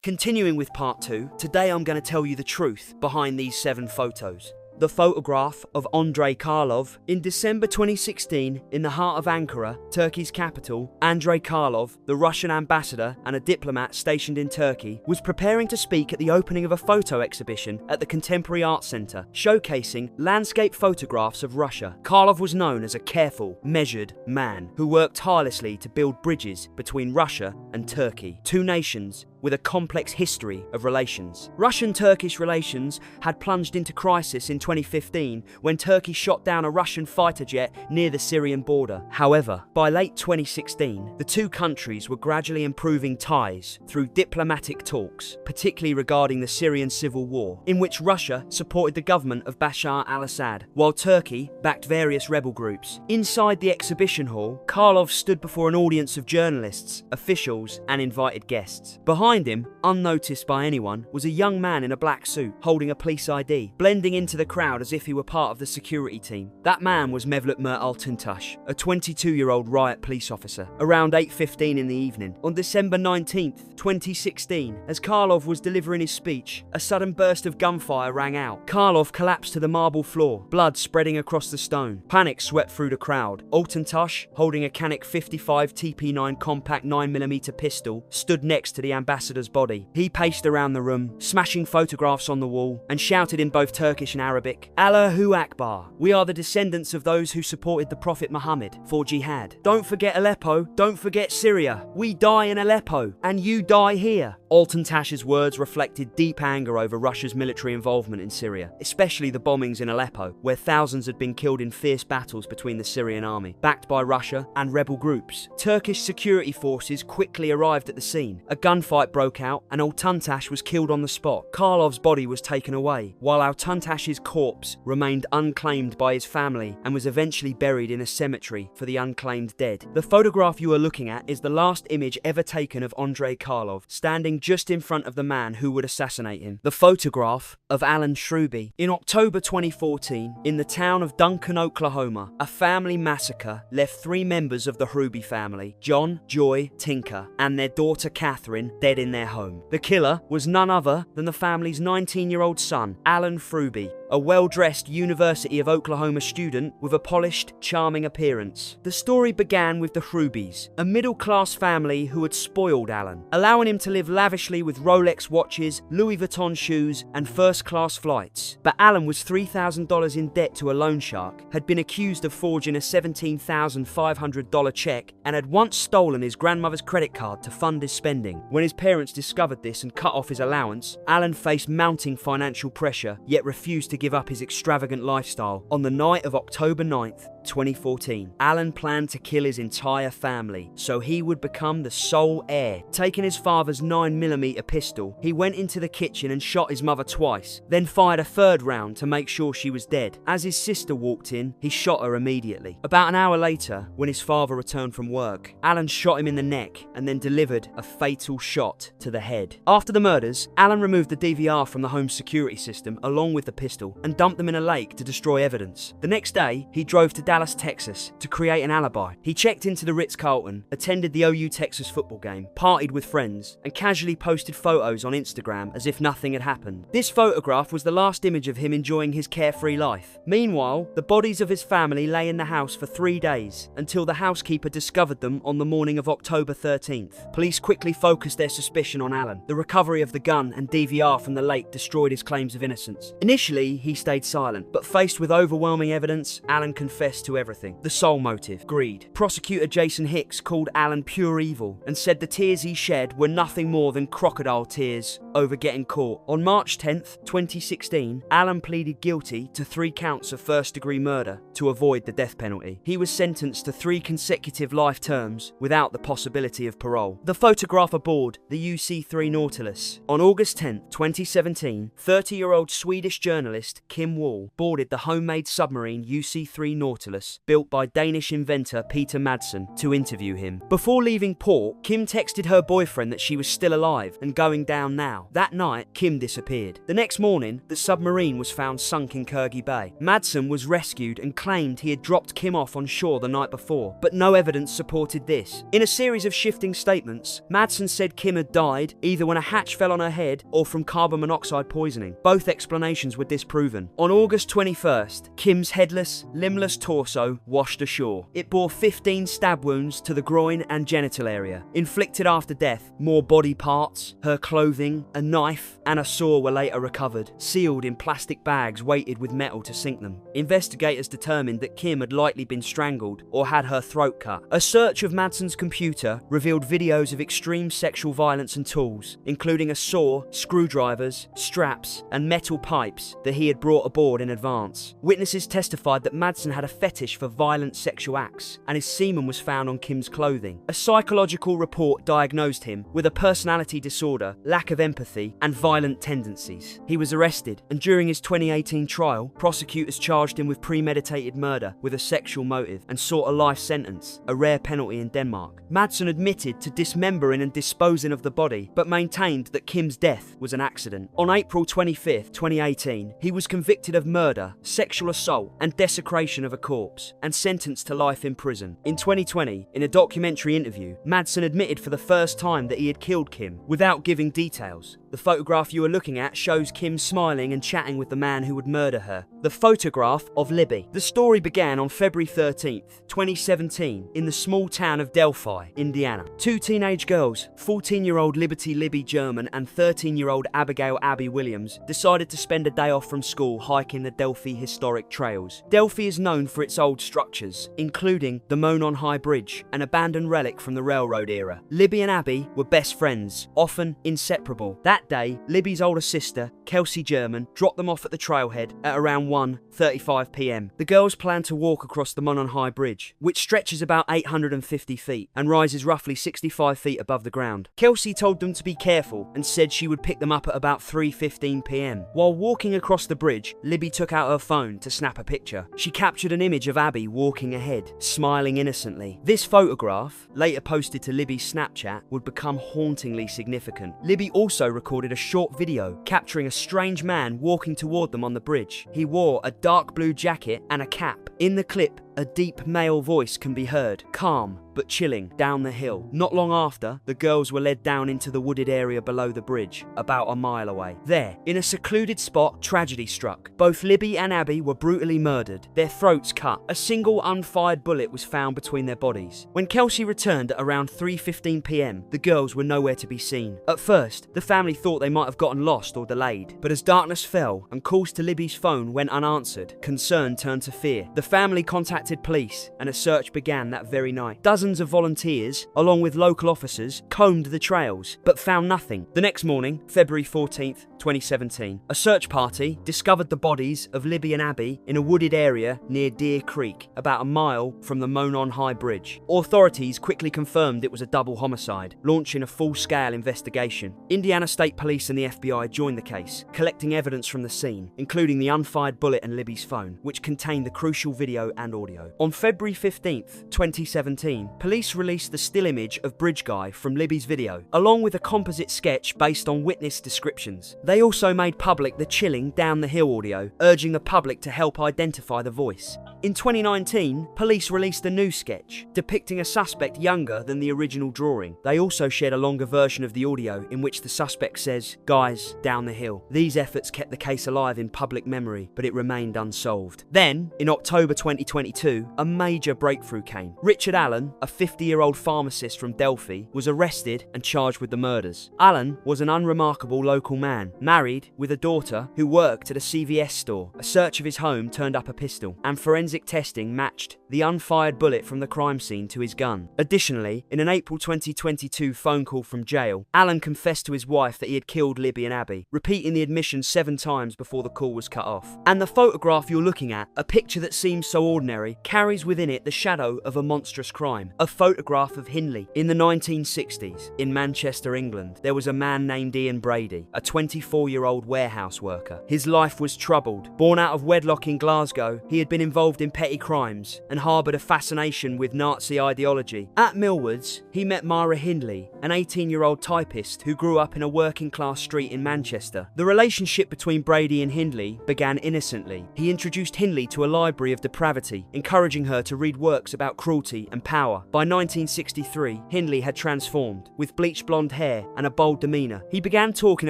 Continuing with part 2, today I'm going to tell you the truth behind these 7 photos. The photograph of Andrei Karlov. In December 2016, in the heart of Ankara, Turkey's capital, Andrei Karlov, the Russian ambassador and a diplomat stationed in Turkey, was preparing to speak at the opening of a photo exhibition at the Contemporary Art Center, showcasing landscape photographs of Russia. Karlov was known as a careful, measured man who worked tirelessly to build bridges between Russia and Turkey, two nations with a complex history of relations. Russian-Turkish relations had plunged into crisis in 2015 when Turkey shot down a Russian fighter jet near the Syrian border. However, by late 2016, the two countries were gradually improving ties through diplomatic talks, particularly regarding the Syrian civil war, in which Russia supported the government of Bashar al-Assad, while Turkey backed various rebel groups. Inside the exhibition hall, Karlov stood before an audience of journalists, officials, and invited guests. Behind him, unnoticed by anyone, was a young man in a black suit, holding a police ID, blending into the crowd as if he were part of the security team. That man was Mevlut Altuntash, a 22-year-old riot police officer. Around 8:15 in the evening, on December 19th, 2016, as Karlov was delivering his speech, a sudden burst of gunfire rang out. Karlov collapsed to the marble floor, blood spreading across the stone. Panic swept through the crowd. Altuntash, holding a Canik 55 TP9 compact 9mm pistol, stood next to the ambassador's body. He paced around the room, smashing photographs on the wall, and shouted in both Turkish and Arabic, "Allahu Akbar. We are the descendants of those who supported the Prophet Muhammad for jihad. Don't forget Aleppo, don't forget Syria. We die in Aleppo, and you die here." Altuntash's words reflected deep anger over Russia's military involvement in Syria, especially the bombings in Aleppo, where thousands had been killed in fierce battles between the Syrian army, backed by Russia, and rebel groups. Turkish security forces quickly arrived at the scene. A gunfight broke out, and Altuntash was killed on the spot. Karlov's body was taken away, while Altuntash's corpse remained unclaimed by his family and was eventually buried in a cemetery for the unclaimed dead. The photograph you are looking at is the last image ever taken of Andrei Karlov, standing just in front of the man who would assassinate him. The photograph of Alan Hruby. In October 2014, in the town of Duncan, Oklahoma, a family massacre left 3 members of the Hruby family, John, Joy, Tinker, and their daughter Catherine, dead in their home. The killer was none other than the family's 19-year-old son, Alan Hruby, a well-dressed University of Oklahoma student with a polished, charming appearance. The story began with the Hrubys, a middle-class family who had spoiled Alan, allowing him to live lavishly with Rolex watches, Louis Vuitton shoes, and first-class flights. But Alan was $3,000 in debt to a loan shark, had been accused of forging a $17,500 check, and had once stolen his grandmother's credit card to fund his spending. When his parents discovered this and cut off his allowance, Alan faced mounting financial pressure, yet refused to give up his extravagant lifestyle. On the night of October 9th, 2014, Alan planned to kill his entire family, so he would become the sole heir. Taking his father's 9mm pistol, he went into the kitchen and shot his mother twice, then fired a 3rd round to make sure she was dead. As his sister walked in, he shot her immediately. About an hour later, when his father returned from work, Alan shot him in the neck and then delivered a fatal shot to the head. After the murders, Alan removed the DVR from the home security system along with the pistol and dumped them in a lake to destroy evidence. The next day, he drove to Dallas, Texas to create an alibi. He checked into the Ritz-Carlton, attended the OU Texas football game, partied with friends, and casually posted photos on Instagram as if nothing had happened. This photograph was the last image of him enjoying his carefree life. Meanwhile, the bodies of his family lay in the house for 3 days, until the housekeeper discovered them on the morning of October 13th. Police quickly focused their suspicion on Alan. The recovery of the gun and DVR from the lake destroyed his claims of innocence. Initially, he stayed silent, but faced with overwhelming evidence, Alan confessed to everything. The sole motive: greed. Prosecutor Jason Hicks called Alan pure evil and said the tears he shed were nothing more than crocodile tears over getting caught. On March 10th, 2016, Alan pleaded guilty to 3 counts of first-degree murder to avoid the death penalty. He was sentenced to 3 consecutive life terms without the possibility of parole. The photograph aboard the UC-3 Nautilus. On August 10th, 2017, 30-year-old Swedish journalist Kim Wall boarded the homemade submarine UC-3 Nautilus Nautilus, built by Danish inventor Peter Madsen, to interview him. Before leaving port, Kim texted her boyfriend that she was still alive and going down now. That night, Kim disappeared. The next morning, the submarine was found sunk in Kyrgy Bay. Madsen was rescued and claimed he had dropped Kim off on shore the night before, but no evidence supported this. In a series of shifting statements, Madsen said Kim had died either when a hatch fell on her head or from carbon monoxide poisoning. Both explanations were disproven. On August 21st, Kim's headless, limbless torso washed ashore. It bore 15 stab wounds to the groin and genital area. Inflicted after death, more body parts, her clothing, a knife, and a saw were later recovered, sealed in plastic bags weighted with metal to sink them. Investigators determined that Kim had likely been strangled or had her throat cut. A search of Madsen's computer revealed videos of extreme sexual violence and tools, including a saw, screwdrivers, straps, and metal pipes that he had brought aboard in advance. Witnesses testified that Madsen had a fetish for violent sexual acts, and his semen was found on Kim's clothing. A psychological report diagnosed him with a personality disorder, lack of empathy, and violent tendencies. He was arrested, and during his 2018 trial, prosecutors charged him with premeditated murder with a sexual motive and sought a life sentence, a rare penalty in Denmark. Madsen admitted to dismembering and disposing of the body, but maintained that Kim's death was an accident. On April 25, 2018, he was convicted of murder, sexual assault, and desecration of a corpse, and sentenced to life in prison. In 2020, in a documentary interview, Madsen admitted for the first time that he had killed Kim, without giving details. The photograph you are looking at shows Kim smiling and chatting with the man who would murder her. The Photograph of Libby. The story began on February 13th, 2017, in the small town of Delphi, Indiana. Two teenage girls, 14-year-old Liberty Libby German and 13-year-old Abigail Abby Williams, decided to spend a day off from school hiking the Delphi historic trails. Delphi is known for its old structures, including the Monon High Bridge, an abandoned relic from the railroad era. Libby and Abby were best friends, often inseparable. That day, Libby's older sister, Kelsey German, dropped them off at the trailhead at around 1:35 p.m. The girls planned to walk across the Monon High Bridge, which stretches about 850 feet and rises roughly 65 feet above the ground. Kelsey told them to be careful and said she would pick them up at about 3:15 p.m. While walking across the bridge, Libby took out her phone to snap a picture. She captured an image of Abby walking ahead, smiling innocently. This photograph, later posted to Libby's Snapchat, would become hauntingly significant. Libby also recorded a short video capturing a strange man walking toward them on the bridge. He wore a dark blue jacket and a cap. In the clip, a deep male voice can be heard, calm but chilling, down the hill. Not long after, the girls were led down into the wooded area below the bridge, about a mile away. There, in a secluded spot, tragedy struck. Both Libby and Abby were brutally murdered, their throats cut. A single unfired bullet was found between their bodies. When Kelsey returned at around 3:15 p.m, the girls were nowhere to be seen. At first, the family thought they might have gotten lost or delayed, but as darkness fell and calls to Libby's phone went unanswered, concern turned to fear. The family contacted police and a search began that very night. Dozens of volunteers, along with local officers, combed the trails, but found nothing. The next morning, February 14th, 2017, a search party discovered the bodies of Libby and Abby in a wooded area near Deer Creek, about a mile from the Monon High Bridge. Authorities quickly confirmed it was a double homicide, launching a full-scale investigation. Indiana State Police and the FBI joined the case, collecting evidence from the scene, including the unfired bullet and Libby's phone, which contained the crucial video and audio. On February 15th, 2017, police released the still image of Bridge Guy from Libby's video, along with a composite sketch based on witness descriptions. They also made public the chilling Down the Hill audio, urging the public to help identify the voice. In 2019, police released a new sketch, depicting a suspect younger than the original drawing. They also shared a longer version of the audio in which the suspect says, "Guys, down the hill." These efforts kept the case alive in public memory, but it remained unsolved. Then, in October 2022, a major breakthrough came. Richard Allen, a 50-year-old pharmacist from Delphi, was arrested and charged with the murders. Allen was an unremarkable local man, married with a daughter who worked at a CVS store. A search of his home turned up a pistol, and forensic testing matched the unfired bullet from the crime scene to his gun. Additionally, in an April 2022 phone call from jail, Allen confessed to his wife that he had killed Libby and Abby, repeating the admission 7 times before the call was cut off. And the photograph you're looking at, a picture that seems so ordinary, carries within it the shadow of a monstrous crime. A photograph of Hindley. In the 1960s, in Manchester, England, there was a man named Ian Brady, a 24-year-old warehouse worker. His life was troubled. Born out of wedlock in Glasgow, he had been involved involved in petty crimes and harboured a fascination with Nazi ideology. At Millwards, he met Myra Hindley, an 18-year-old typist who grew up in a working-class street in Manchester. The relationship between Brady and Hindley began innocently. He introduced Hindley to a library of depravity, encouraging her to read works about cruelty and power. By 1963, Hindley had transformed. With bleached blonde hair and a bold demeanour, he began talking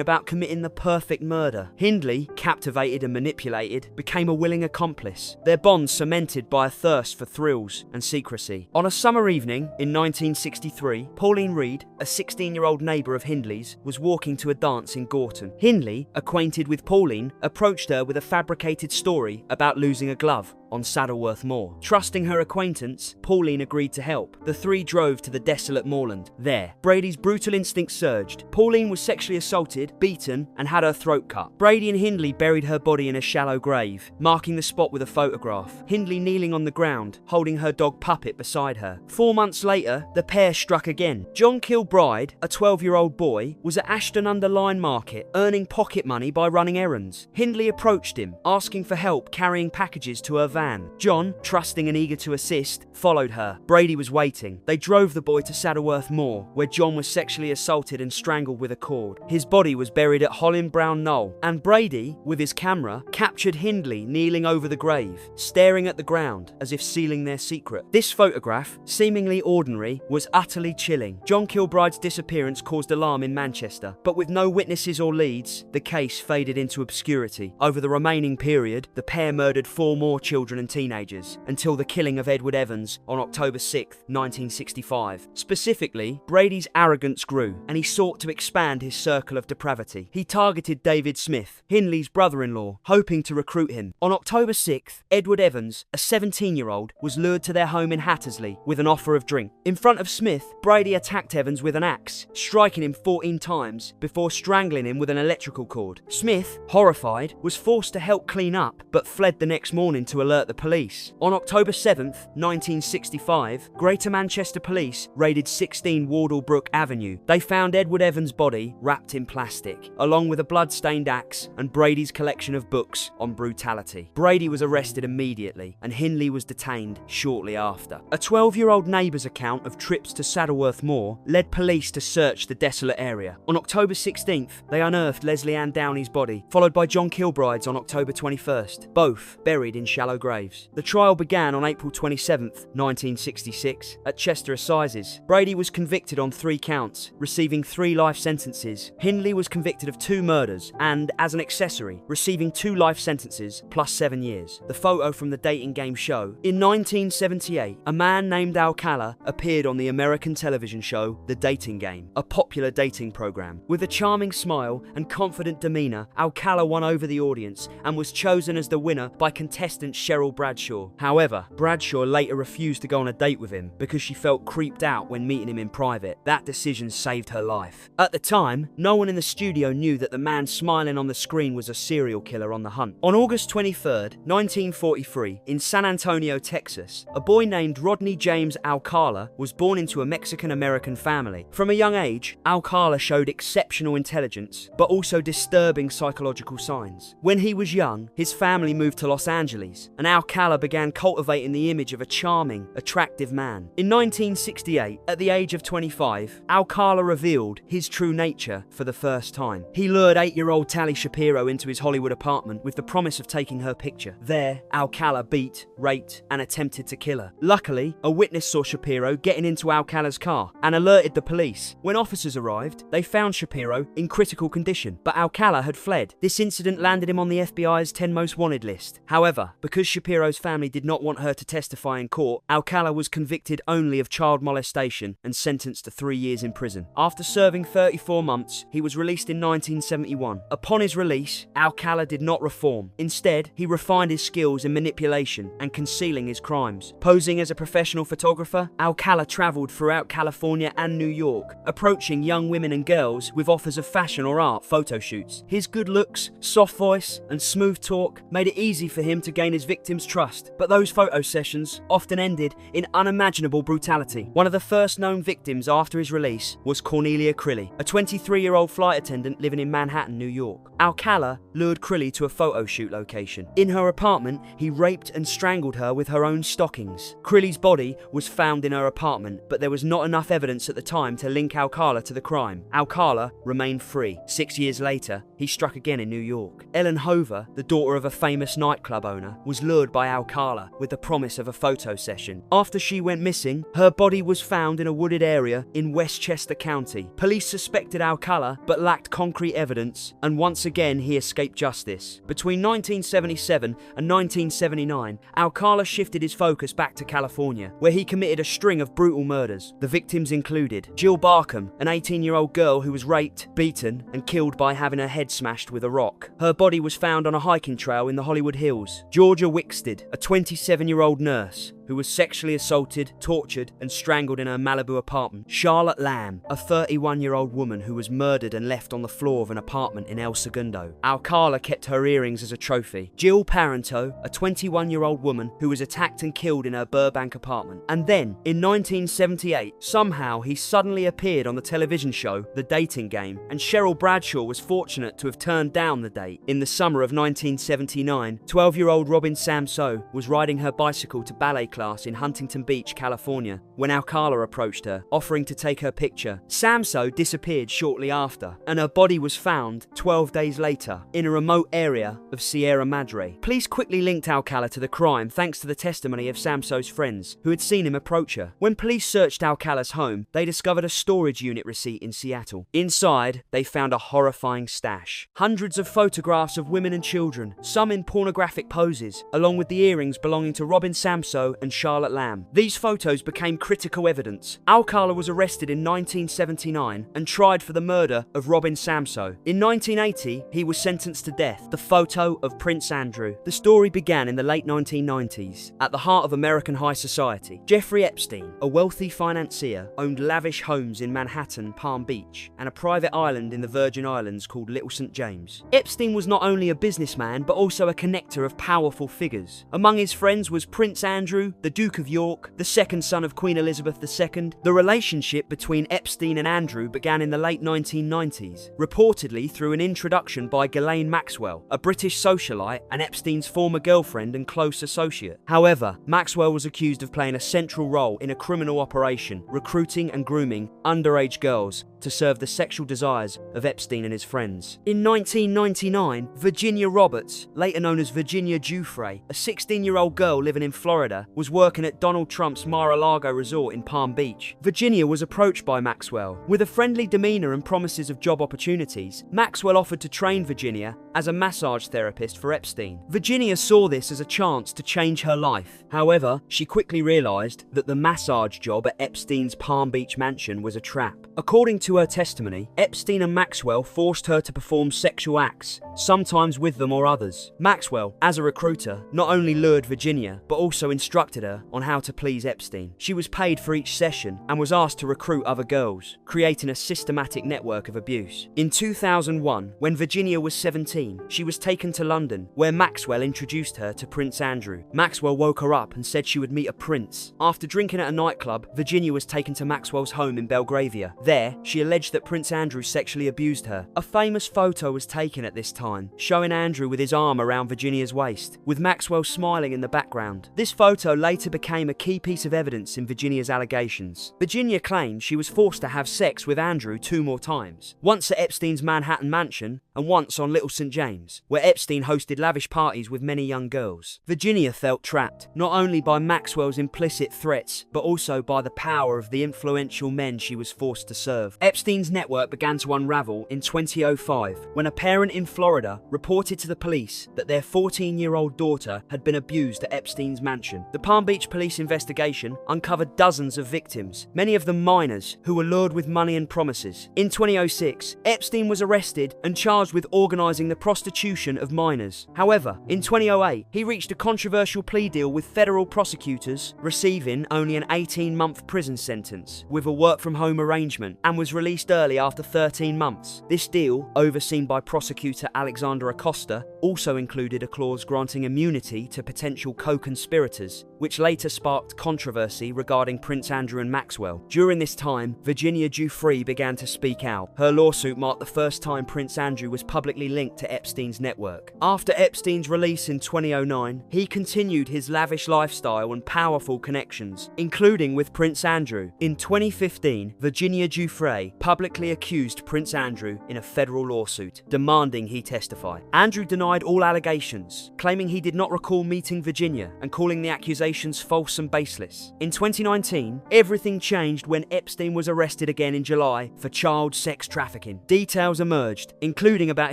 about committing the perfect murder. Hindley, captivated and manipulated, became a willing accomplice, their bond cemented by a thirst for thrills and secrecy. On a summer evening in 1963, Pauline Reed, a 16-year-old neighbour of Hindley's, was walking to a dance in Gorton. Hindley, acquainted with Pauline, approached her with a fabricated story about losing a glove on Saddleworth Moor. Trusting her acquaintance, Pauline agreed to help. The three drove to the desolate moorland. There, Brady's brutal instinct surged. Pauline was sexually assaulted, beaten, and had her throat cut. Brady and Hindley buried her body in a shallow grave, marking the spot with a photograph. Hindley kneeling on the ground, holding her dog Puppet beside her. 4 months later, the pair struck again. John Kilbride, a 12-year-old boy, was at Ashton-under-Lyne Market, earning pocket money by running errands. Hindley approached him, asking for help carrying packages to her van. John, trusting and eager to assist, followed her. Brady was waiting. They drove the boy to Saddleworth Moor, where John was sexually assaulted and strangled with a cord. His body was buried at Holland Brown Knoll, and Brady, with his camera, captured Hindley kneeling over the grave, staring at the ground as if sealing their secret. This photograph, seemingly ordinary, was utterly chilling. John Kilbride's disappearance caused alarm in Manchester, but with no witnesses or leads, the case faded into obscurity. Over the remaining period, the pair murdered 4 more children and teenagers, until the killing of Edward Evans on October 6, 1965. Specifically, Brady's arrogance grew, and he sought to expand his circle of depravity. He targeted David Smith, Hindley's brother-in-law, hoping to recruit him. On October 6th, Edward Evans, a 17-year-old, was lured to their home in Hattersley with an offer of drink. In front of Smith, Brady attacked Evans with an axe, striking him 14 times before strangling him with an electrical cord. Smith, horrified, was forced to help clean up, but fled the next morning to alert the police. On October 7th, 1965, Greater Manchester Police raided 16 Wardlebrook Avenue. They found Edward Evans' body wrapped in plastic, along with a blood-stained axe and Brady's collection of books on brutality. Brady was arrested immediately, and Hindley was detained shortly after. A 12-year-old neighbour's account of trips to Saddleworth Moor led police to search the desolate area. On October 16th, they unearthed Leslie Ann Downey's body, followed by John Kilbride's on October 21st, both buried in shallow graves. The trial began on April 27th, 1966, at Chester Assizes. Brady was convicted on 3 counts, receiving 3 life sentences. Hindley was convicted of 2 murders and, as an accessory, receiving 2 life sentences plus 7 years. The photo from the dating game show. In 1978, a man named Alcala appeared on the American television show The Dating Game, a popular dating program. With a charming smile and confident demeanour, Alcala won over the audience and was chosen as the winner by contestant Cheryl Bradshaw. However, Bradshaw later refused to go on a date with him because she felt creeped out when meeting him in private. That decision saved her life. At the time, no one in the studio knew that the man smiling on the screen was a serial killer on the hunt. On August 23rd, 1943, in San Antonio, Texas, a boy named Rodney James Alcala was born into a Mexican-American family. From a young age, Alcala showed exceptional intelligence, but also disturbing psychological signs. When he was young, his family moved to Los Angeles, and Alcala began cultivating the image of a charming, attractive man. In 1968, at the age of 25, Alcala revealed his true nature for the first time. He lured 8-year-old Tally Shapiro into his Hollywood apartment with the promise of taking her picture. There, Alcala beat, raped, and attempted to kill her. Luckily, a witness saw Shapiro getting into Alcala's car and alerted the police. When officers arrived, they found Shapiro in critical condition, but Alcala had fled. This incident landed him on the FBI's 10 most wanted list. However, because Shapiro's family did not want her to testify in court, Alcala was convicted only of child molestation and sentenced to 3 years in prison. After serving 34 months, he was released in 1971. Upon his release, Alcala did not reform. Instead, he refined his skills in manipulation and concealing his crimes. Posing as a professional photographer, Alcala travelled throughout California and New York, approaching young women and girls with offers of fashion or art photo shoots. His good looks, soft voice, and smooth talk made it easy for him to gain his victims victims' trust, but those photo sessions often ended in unimaginable brutality. One of the first known victims after his release was Cornelia Crilly, a 23-year-old flight attendant living in Manhattan, New York. Alcala lured Crilly to a photo shoot location. In her apartment, he raped and strangled her with her own stockings. Crilly's body was found in her apartment, but there was not enough evidence at the time to link Alcala to the crime. Alcala remained free. 6 years later, he struck again in New York. Alan Hruby, the daughter of a famous nightclub owner, was lured by Alcala with the promise of a photo session. After she went missing, her body was found in a wooded area in Westchester County. Police suspected Alcala but lacked concrete evidence, and once again he escaped justice. Between 1977 and 1979, Alcala shifted his focus back to California, where he committed a string of brutal murders. The victims included Jill Barkham, an 18-year-old girl who was raped, beaten, and killed by having her head smashed with a rock. Her body was found on a hiking trail in the Hollywood Hills. Georgia Wickstead, a 27-year-old nurse who was sexually assaulted, tortured, and strangled in her Malibu apartment. Charlotte Lamb, a 31-year-old woman who was murdered and left on the floor of an apartment in El Segundo. Alcala kept her earrings as a trophy. Jill Parento, a 21-year-old woman who was attacked and killed in her Burbank apartment. And then, in 1978, somehow he suddenly appeared on the television show The Dating Game, and Cheryl Bradshaw was fortunate to have turned down the date. In the summer of 1979, 12-year-old Robin Samsoe was riding her bicycle to ballet class in Huntington Beach, California, when Alcala approached her, offering to take her picture. Samsoe disappeared shortly after, and her body was found 12 days later in a remote area of Sierra Madre. Police quickly linked Alcala to the crime thanks to the testimony of Samsoe's friends, who had seen him approach her. When police searched Alcala's home, they discovered a storage unit receipt in Seattle. Inside, they found a horrifying stash. Hundreds of photographs of women and children, some in pornographic poses, along with the earrings belonging to Robin Samsoe and Charlotte Lamb. These photos became critical evidence. Alcala was arrested in 1979 and tried for the murder of Robin Samsoe. In 1980, he was sentenced to death. The photo of Prince Andrew. The story began in the late 1990s. At the heart of American high society, Jeffrey Epstein, a wealthy financier, owned lavish homes in Manhattan, Palm Beach, and a private island in the Virgin Islands called Little St. James. Epstein was not only a businessman, but also a connector of powerful figures. Among his friends was Prince Andrew, the Duke of York, the second son of Queen Elizabeth II. The relationship between Epstein and Andrew began in the late 1990s, reportedly through an introduction by Ghislaine Maxwell, a British socialite and Epstein's former girlfriend and close associate. However, Maxwell was accused of playing a central role in a criminal operation, recruiting and grooming underage girls to serve the sexual desires of Epstein and his friends. In 1999, Virginia Roberts, later known as Virginia Giuffre, a 16-year-old girl living in Florida, was working at Donald Trump's Mar-a-Lago resort in Palm Beach. Virginia was approached by Maxwell. With a friendly demeanor and promises of job opportunities, Maxwell offered to train Virginia as a massage therapist for Epstein. Virginia saw this as a chance to change her life. However, she quickly realized that the massage job at Epstein's Palm Beach mansion was a trap. According to her testimony, Epstein and Maxwell forced her to perform sexual acts, sometimes with them or others. Maxwell, as a recruiter, not only lured Virginia, but also instructed her on how to please Epstein. She was paid for each session and was asked to recruit other girls, creating a systematic network of abuse. In 2001, when Virginia was 17, she was taken to London, where Maxwell introduced her to Prince Andrew. Maxwell woke her up and said she would meet a prince. After drinking at a nightclub, Virginia was taken to Maxwell's home in Belgravia. There, she alleged that Prince Andrew sexually abused her. A famous photo was taken at this time, showing Andrew with his arm around Virginia's waist, with Maxwell smiling in the background. This photo later became a key piece of evidence in Virginia's allegations. Virginia claimed she was forced to have sex with Andrew 2 more times, once at Epstein's Manhattan mansion and once on Little St. James, where Epstein hosted lavish parties with many young girls. Virginia felt trapped, not only by Maxwell's implicit threats, but also by the power of the influential men she was forced to serve. Epstein's network began to unravel in 2005, when a parent in Florida reported to the police that their 14-year-old daughter had been abused at Epstein's mansion. The Palm Beach police investigation uncovered dozens of victims, many of them minors, who were lured with money and promises. In 2006, Epstein was arrested and charged with organising the prostitution of minors. However, in 2008, he reached a controversial plea deal with federal prosecutors, receiving only an 18-month prison sentence, with a work-from-home arrangement impeachment and was released early after 13 months. This deal, overseen by prosecutor Alexander Acosta, also included a clause granting immunity to potential co-conspirators, which later sparked controversy regarding Prince Andrew and Maxwell. During this time, Virginia Giuffre began to speak out. Her lawsuit marked the first time Prince Andrew was publicly linked to Epstein's network. After Epstein's release in 2009, he continued his lavish lifestyle and powerful connections, including with Prince Andrew. In 2015, Virginia Giuffre publicly accused Prince Andrew in a federal lawsuit, demanding he testify. Andrew denied all allegations, claiming he did not recall meeting Virginia and calling the accusations false and baseless. In 2019, everything changed when Epstein was arrested again in July for child sex trafficking. Details emerged, including about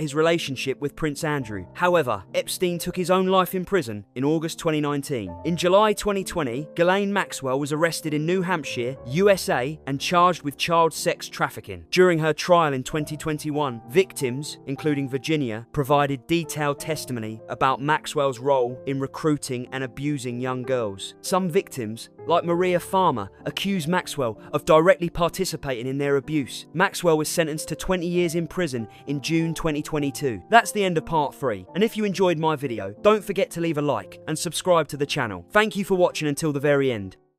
his relationship with Prince Andrew. However, Epstein took his own life in prison in August 2019. In July 2020, Ghislaine Maxwell was arrested in New Hampshire, USA, and charged with child sex trafficking. During her trial in 2021, victims, including Virginia, provided detailed testimony about Maxwell's role in recruiting and abusing young girls. Some victims, like Maria Farmer, accused Maxwell of directly participating in their abuse. Maxwell was sentenced to 20 years in prison in June 2022. That's the end of part 3, and if you enjoyed my video, don't forget to leave a like and subscribe to the channel. Thank you for watching until the very end.